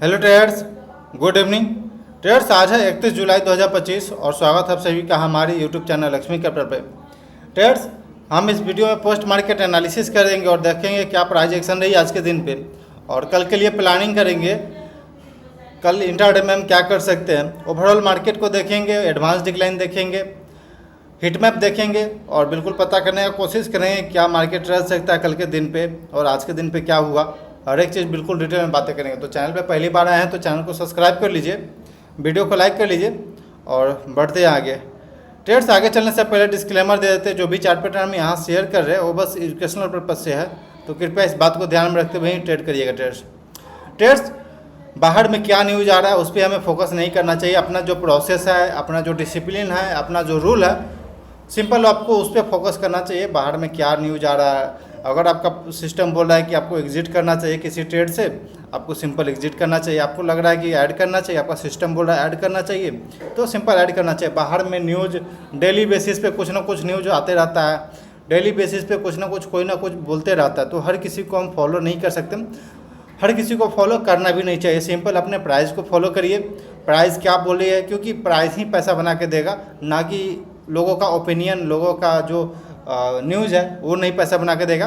Hello traders, good evening traders. आज है 31 जुलाई 2025 और स्वागत है आप सभी का हमारे यूट्यूब चैनल लक्ष्मी कैपिटल पे। ट्रेडर्स, हम इस वीडियो में पोस्ट मार्केट एनालिसिस करेंगे और देखेंगे क्या प्राइस एक्शन रही आज के दिन पे और कल के लिए प्लानिंग करेंगे। कल इंट्राडे में हम क्या कर सकते हैं, ओवरऑल मार्केट को देखेंगे, एडवांस डिक्लाइन देखेंगे, हिट मैप देखेंगे और बिल्कुल पता करने की कोशिश करेंगे क्या मार्केट रह सकता है कल के दिन पे और आज के दिन पे क्या हुआ। हर एक चीज़ बिल्कुल डिटेल में बातें करेंगे। तो चैनल पे पहली बार आए हैं तो चैनल को सब्सक्राइब कर लीजिए, वीडियो को लाइक कर लीजिए और बढ़ते हैं आगे। ट्रेड्स आगे चलने से पहले डिस्क्लेमर दे देते हैं, जो भी चार्ट पैटर्न हम यहाँ शेयर कर रहे हैं वो बस एजुकेशनल पर्पज से है, तो कृपया इस बात को ध्यान में रखते हुए ही ट्रेड करिएगा। ट्रेड्स बाहर में क्या न्यूज़ आ रहा है उस पर हमें फोकस नहीं करना चाहिए। अपना जो प्रोसेस है, अपना जो डिसिप्लिन है, अपना जो रूल है, सिंपल आपको उस पर फोकस करना चाहिए। बाहर में क्या न्यूज़ आ रहा है, अगर आपका सिस्टम बोल रहा है कि आपको एग्जिट करना चाहिए किसी ट्रेड से, आपको सिंपल एग्जिट करना चाहिए। आपको लग रहा है कि ऐड करना चाहिए, आपका सिस्टम बोल रहा है ऐड करना चाहिए, तो सिंपल ऐड करना चाहिए। बाहर में न्यूज़ डेली बेसिस पे कुछ ना कुछ न्यूज़ आते रहता है, डेली बेसिस पे कुछ ना कुछ कोई ना कुछ बोलते रहता है, तो हर किसी को हम फॉलो नहीं कर सकते, हर किसी को फॉलो करना भी नहीं चाहिए। सिंपल अपने प्राइस को फॉलो करिए, प्राइस क्या बोल रही है, क्योंकि प्राइस ही पैसा बना के देगा, ना कि लोगों का ओपिनियन, लोगों का जो न्यूज़ है वो नहीं पैसा बना के देगा।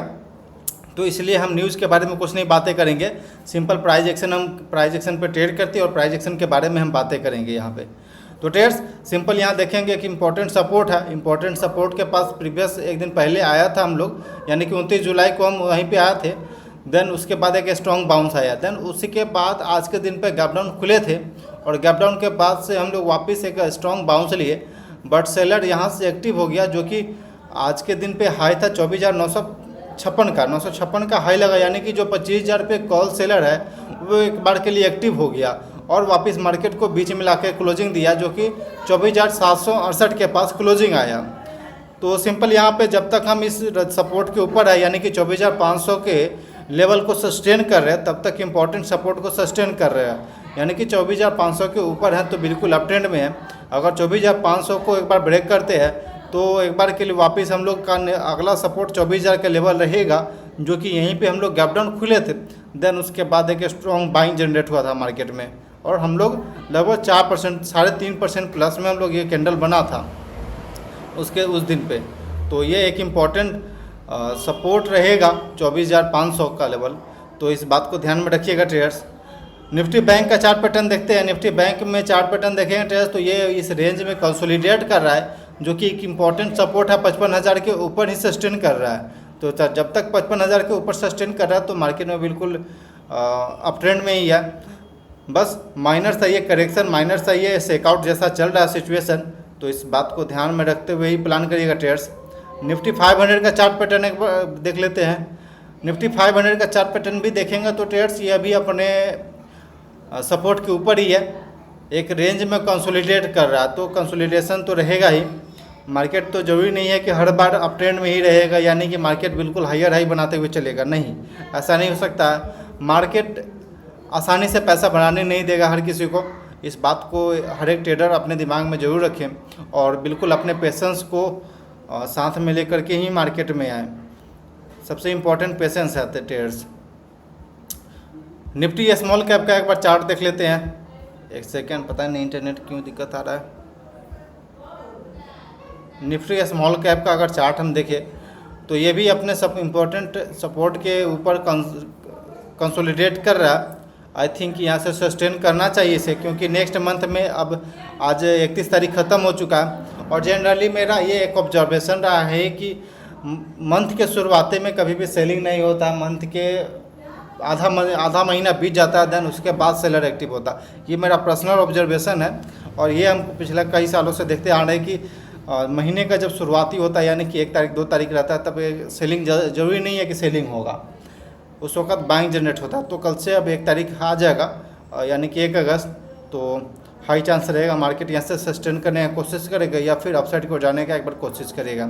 तो इसलिए हम न्यूज़ के बारे में कुछ नहीं बातें करेंगे, सिंपल प्राइस एक्शन, हम प्राइस एक्शन पे ट्रेड करते हैं और प्राइस एक्शन के बारे में हम बातें करेंगे यहाँ पे। तो ट्रेड्स सिंपल यहाँ देखेंगे कि इंपॉर्टेंट सपोर्ट है, इंपॉर्टेंट सपोर्ट के पास प्रीवियस एक दिन पहले आया था हम लोग, यानी कि 29 जुलाई को हम वहीं पे आए थे। देन उसके बाद एक स्ट्रॉन्ग बाउंस आया, देन उसी के बाद आज के दिन पे गैप डाउन खुले थे और गैप डाउन के बाद से हम लोग वापस एक स्ट्रॉन्ग बाउंस लिए, बट सेलर यहाँ से एक्टिव हो गया, जो कि आज के दिन पे हाई था 24,956 का हाई लगा, यानी कि जो 25,000 रुपये कॉल सेलर है वो एक बार के लिए एक्टिव हो गया और वापस मार्केट को बीच में ला के क्लोजिंग दिया, जो कि 24,768 के पास क्लोजिंग आया। तो सिंपल यहाँ पे जब तक हम इस सपोर्ट के ऊपर है, यानी कि 24,500 के लेवल को सस्टेन कर रहे हैं, तब तक इम्पोर्टेंट सपोर्ट को सस्टेन कर रहे हैं, यानी कि 24,500 के ऊपर है तो बिल्कुल अप ट्रेंड में है। अगर 24,500 को एक बार ब्रेक करते हैं तो एक बार के लिए वापस हम लोग का अगला सपोर्ट 24,000 का लेवल रहेगा, जो कि यहीं पे हम लोग गैप डाउन खुले थे। देन उसके बाद एक स्ट्रॉन्ग बाइंग जनरेट हुआ था मार्केट में और हम लोग लगभग 4%, 3.5% प्लस में हम लोग ये कैंडल बना था उसके उस दिन पे। तो ये एक इम्पॉर्टेंट सपोर्ट रहेगा 24,500 का लेवल, तो इस बात को ध्यान में रखिएगा ट्रेडर्स। निफ्टी बैंक का चार्ट पैटर्न देखते हैं। निफ्टी बैंक में चार्ट पैटर्न देखेंगे ट्रेडर्स तो ये इस रेंज में कंसोलिडेट कर रहा है, जो कि एक इम्पॉर्टेंट सपोर्ट है 55,000 के ऊपर ही सस्टेन कर रहा है। तो जब तक 55,000 के ऊपर सस्टेन कर रहा है तो मार्केट में बिल्कुल अप ट्रेंड में ही है। बस माइनर सही है, करेक्शन माइनर सही है, सेकआउट जैसा चल रहा है सिचुएशन, तो इस बात को ध्यान में रखते हुए ही प्लान करिएगा ट्रेडर्स। निफ्टी 500 का चार्ट पैटर्न एक बार देख लेते हैं। निफ्टी 500 का चार्ट पैटर्न भी देखेंगे तो ट्रेडर्स ये अभी अपने सपोर्ट के ऊपर ही है, एक रेंज में कंसोलिडेट कर रहा है, तो कंसोलिडेशन तो रहेगा ही। मार्केट तो ज़रूरी नहीं है कि हर बार अप ट्रेंड में ही रहेगा, यानी कि मार्केट बिल्कुल हायर हाई बनाते हुए चलेगा, नहीं, ऐसा नहीं हो सकता है। मार्केट आसानी से पैसा बनाने नहीं देगा हर किसी को, इस बात को हर एक ट्रेडर अपने दिमाग में ज़रूर रखें और बिल्कुल अपने पेशेंस को साथ में लेकर के ही मार्केट में आए। सबसे इम्पोर्टेंट पेशेंस है ट्रेडर्स। निफ्टी स्मॉल कैप का एक बार चार्ट देख लेते हैं। एक सेकेंड, पता नहीं इंटरनेट क्यों दिक्कत आ रहा है। निफ्टी स्मॉल कैप का अगर चार्ट हम देखें तो ये भी अपने सब इम्पोर्टेंट सपोर्ट के ऊपर कंसोलिडेट कर रहा है। आई थिंक यहाँ से सस्टेन करना चाहिए इसे, क्योंकि नेक्स्ट मंथ में अब आज 31 तारीख ख़त्म हो चुका है और जनरली मेरा ये एक ऑब्जर्वेशन रहा है कि मंथ के शुरुआती में कभी भी सेलिंग नहीं होता, मंथ के आधा महीना बीत जाता है, देन उसके बाद सेलर एक्टिव होता। ये मेरा पर्सनल ऑब्जर्वेशन है और ये हम पिछले कई सालों से देखते आ रहे हैं कि महीने का जब शुरुआती होता है, यानी कि 1 तारीख 2 तारीख रहता है, तब सेलिंग ज़रूरी नहीं है कि सेलिंग होगा, उस वक्त बाइंग जनरेट होता है। तो कल से अब 1 तारीख आ जाएगा, यानी कि 1 अगस्त, तो हाई चांस रहेगा मार्केट यहाँ से सस्टेन करने की कोशिश करेगा या फिर अपसाइड को जाने का एक बार कोशिश करेगा।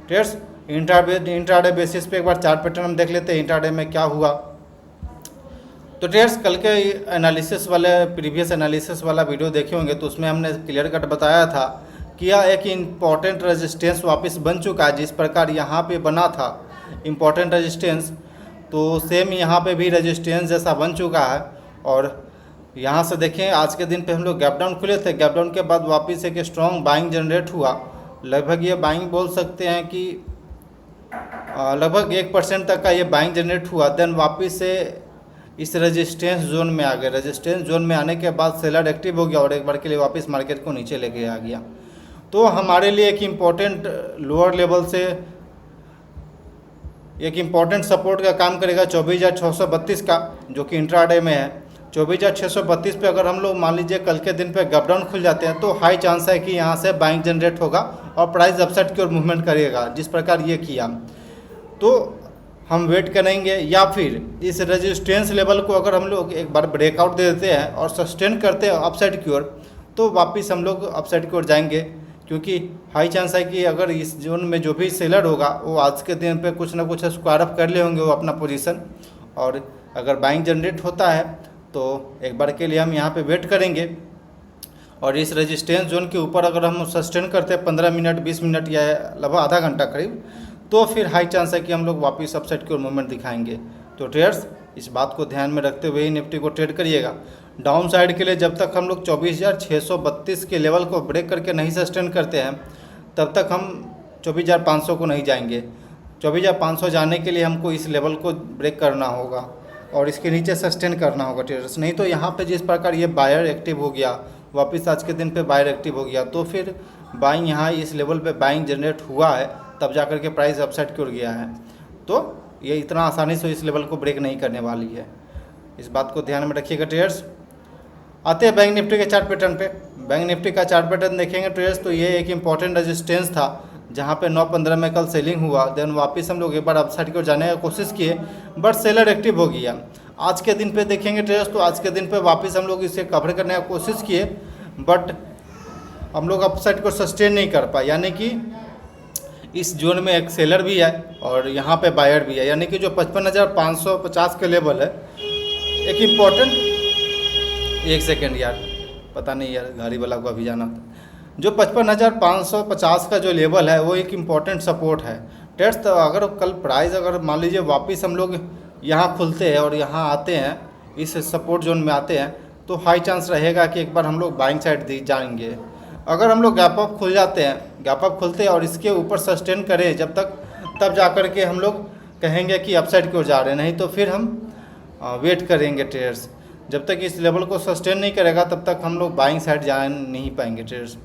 ट्रेड्स इंट्राडे बेसिस पे एक बार चार्ट पैटर्न हम देख लेते हैं, इंट्राडे में क्या हुआ। तो ट्रेड्स कल के एनालिसिस वाले, प्रीवियस एनालिसिस वाला वीडियो देखे होंगे, तो उसमें हमने क्लियर कट बताया था कि यह एक इम्पॉर्टेंट रेजिस्टेंस वापस बन चुका है। जिस प्रकार यहाँ पे बना था इम्पॉर्टेंट रेजिस्टेंस, तो सेम यहाँ पे भी रेजिस्टेंस जैसा बन चुका है और यहाँ से देखें आज के दिन पे हम लोग गैप डाउन खुले थे, गैप डाउन के बाद वापस एक स्ट्रॉन्ग बाइंग जनरेट हुआ। लगभग ये बाइंग बोल सकते हैं कि लगभग 1% तक का ये बाइंग जनरेट हुआ। देन वापस से इस रेजिस्टेंस जोन में आ गए। रेजिस्टेंस जोन में आने के बाद सेलर एक्टिव हो गया और एक बार के लिए वापस मार्केट को नीचे लेके आ गया। तो हमारे लिए एक इम्पॉर्टेंट लोअर लेवल से एक इम्पॉर्टेंट सपोर्ट का काम करेगा 24,632 का, जो कि इंट्राडे में है। 24,632 पे अगर हम लोग मान लीजिए कल के दिन पे गैप डाउन खुल जाते हैं तो हाई चांस है कि यहाँ से बाइंग जनरेट होगा और प्राइस अपसाइड की ओर मूवमेंट करेगा, जिस प्रकार ये किया। तो हम वेट करेंगे, या फिर इस रेजिस्टेंस लेवल को अगर हम लोग एक बार ब्रेकआउट दे देते हैं और सस्टेन करते हैं अपसाइड की ओर, तो वापस हम लोग अपसाइड की ओर जाएंगे। क्योंकि हाई चांस है कि अगर इस जोन में जो भी सेलर होगा वो आज के दिन पे कुछ ना कुछ स्क्वायर अप कर ले होंगे वो अपना पोजीशन, और अगर बाइंग जनरेट होता है तो एक बार के लिए हम यहाँ पे वेट करेंगे। और इस रेजिस्टेंस जोन के ऊपर अगर हम सस्टेन करते हैं 15 मिनट 20 मिनट या लगभग आधा घंटा करीब, तो फिर हाई चांस है कि हम लोग वापस अपसाइड की ओर मूवमेंट दिखाएंगे। तो ट्रेडर्स इस बात को ध्यान में रखते हुए ही निफ्टी को ट्रेड करिएगा। डाउन साइड के लिए जब तक हम लोग 24,632 के लेवल को ब्रेक करके नहीं सस्टेन करते हैं तब तक हम 24,500 को नहीं जाएंगे। 24,500 जाने के लिए हमको इस लेवल को ब्रेक करना होगा और इसके नीचे सस्टेन करना होगा ट्रेडर्स। नहीं तो यहाँ पे जिस प्रकार ये बायर एक्टिव हो गया, वापस आज के दिन पे बायर एक्टिव हो गया, तो फिर बाइंग यहाँ इस लेवल पे बाइंग जनरेट हुआ है, तब जा कर के प्राइस अपसाइड की ओर गया है। तो ये इतना आसानी से इस लेवल को ब्रेक नहीं करने वाली है, इस बात को ध्यान में रखिएगा ट्रेडर्स। आते हैं बैंक निफ्टी के चार्ट पैटर्न पे। बैंक निफ्टी का चार्ट पैटर्न देखेंगे ट्रेडर्स तो ये एक इंपॉर्टेंट रेजिस्टेंस था जहाँ पे 9:15 में कल सेलिंग हुआ। देन वापस हम लोग एक बार अपसाइड की ओर जाने की कोशिश किए, बट सेलर एक्टिव हो गया। आज के दिन पे देखेंगे ट्रेडर्स तो आज के दिन पे वापस हम लोग इसे कवर करने की कोशिश किए, बट हम लोग अपसाइड को सस्टेन नहीं कर पाए। यानी कि इस जोन में एक सेलर भी है और यहाँ पे बायर भी है, यानी कि जो 55,550 के लेवल है एक इम्पॉर्टेंट, एक सेकेंड यार, पता नहीं यार गाड़ी वाला को अभी जाना था। जो 55,550 का जो लेवल है वो एक इम्पॉर्टेंट सपोर्ट है ट्रेड्स। तो अगर कल प्राइस अगर मान लीजिए वापस हम लोग यहाँ खुलते हैं और यहाँ आते हैं, इस सपोर्ट जोन में आते हैं, तो हाई चांस रहेगा कि एक बार हम लोग बाइंग साइड जाएंगे। अगर हम लोग गैप अप खुल जाते हैं, गैप अप खुलते हैं और इसके ऊपर सस्टेन करें जब तक, तब जा कर के हम लोग कहेंगे कि अपसाइड की ओर जा रहे हैं। नहीं तो फिर हम वेट करेंगे ट्रेडर्स। जब तक इस लेवल को सस्टेन नहीं करेगा तब तक हम लोग बाइंग साइड जा नहीं पाएंगे ट्रेडर्स।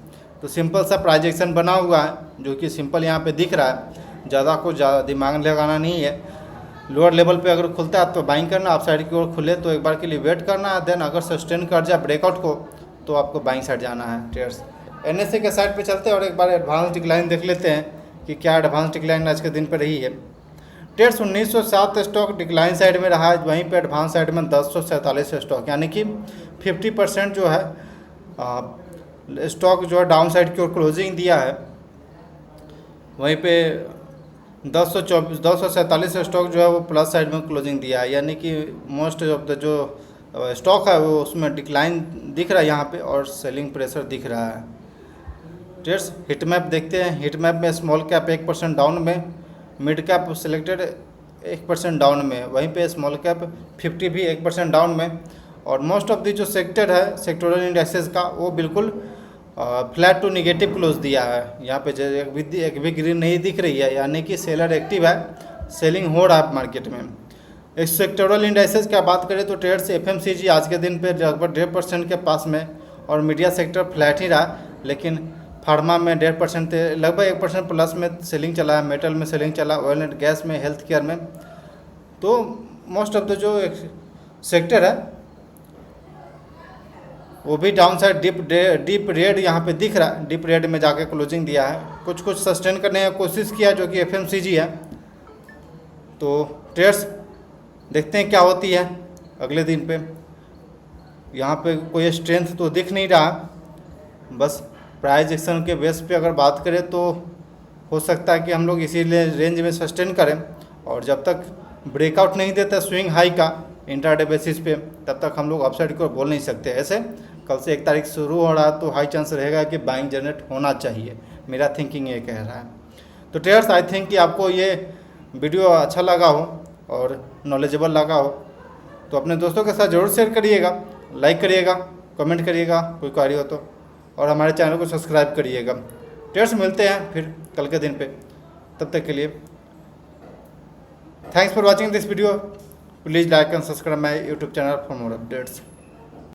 तो सिंपल सा प्राइजेक्शन बना हुआ है जो कि सिंपल यहाँ पे दिख रहा है, ज़्यादा दिमाग लगाना नहीं है। लोअर लेवल पे अगर खुलता है तो बाइंग करना, अपसाइड की ओर खुले तो एक बार के लिए वेट करना है। देन अगर सस्टेन कर जाए ब्रेकआउट को तो आपको बाइंग साइड जाना है ट्रेडर्स। NSE के साइड पे चलते हैं और एक बार एडवांस डिक्लाइन देख लेते हैं कि क्या एडवांस डिक्लाइन आज के दिन पे रही है। ट्रेड्स 1907 स्टॉक डिक्लाइन साइड में रहा है, वहीं पे एडवांस साइड में 1047 स्टॉक, यानी कि 50% जो है स्टॉक जो है डाउन साइड की ओर क्लोजिंग दिया है। वहीं पे 247 स्टॉक जो है वो प्लस साइड में क्लोजिंग दिया है, यानी कि मोस्ट ऑफ द जो स्टॉक है वो उसमें डिक्लाइन दिख रहा है यहाँ पे और सेलिंग प्रेशर दिख रहा है। ट्रेड्स हिट मैप देखते हैं। हिट मैप में स्मॉल कैप 1% डाउन में, मिड कैप सिलेक्टेड 1% डाउन में, वहीं पे स्मॉल कैप 50 भी 1% डाउन में। और मोस्ट ऑफ दी जो सेक्टर है सेक्टोरल इंडेक्सेस का वो बिल्कुल फ्लैट टू निगेटिव क्लोज दिया है। यहाँ पे एक भी ग्रीन नहीं दिख रही है, यानी कि सेलर एक्टिव है, सेलिंग हो रहा है मार्केट में। इस सेक्टोरल इंडेक्सेस का बात करें तो ट्रेड्स FMCG आज के दिन पे लगभग 1.5% के पास में, और मीडिया सेक्टर फ्लैट ही रहा, लेकिन फार्मा में 1.5% लगभग 1% प्लस में सेलिंग चला है, मेटल में सेलिंग चला, ऑयल एंड गैस में, हेल्थ केयर में। तो मोस्ट ऑफ द जो सेक्टर है वो भी डाउन साइड डीप रेड यहाँ पे दिख रहा है, डीप रेड में जाके क्लोजिंग दिया है। कुछ सस्टेन करने की कोशिश किया जो कि FMCG है। तो ट्रेड्स देखते हैं क्या होती है अगले दिन पे। यहाँ पे कोई स्ट्रेंथ तो दिख नहीं रहा, बस प्राइस एक्शन के बेस पे अगर बात करें तो हो सकता है कि हम लोग इसी रेंज में सस्टेन करें, और जब तक ब्रेकआउट नहीं देता स्विंग हाई का इंट्राडे बेसिस पे तब तक हम लोग अपसाइड को बोल नहीं सकते। ऐसे कल से 1 तारीख शुरू हो रहा है तो हाई चांस रहेगा कि बाइंग जनरेट होना चाहिए, मेरा थिंकिंग ये कह रहा है। तो ट्रेडर्स आई थिंक कि आपको ये वीडियो अच्छा लगा हो और नॉलेजेबल लगा हो तो अपने दोस्तों के साथ ज़रूर शेयर करिएगा, लाइक करिएगा, कमेंट करिएगा कोई क्वेरी हो तो, और हमारे चैनल को सब्सक्राइब करिएगा। ट्रेडर्स मिलते हैं फिर कल के दिन पे, तब तक के लिए thanks for watching this video. Please like and subscribe my YouTube channel for more updates.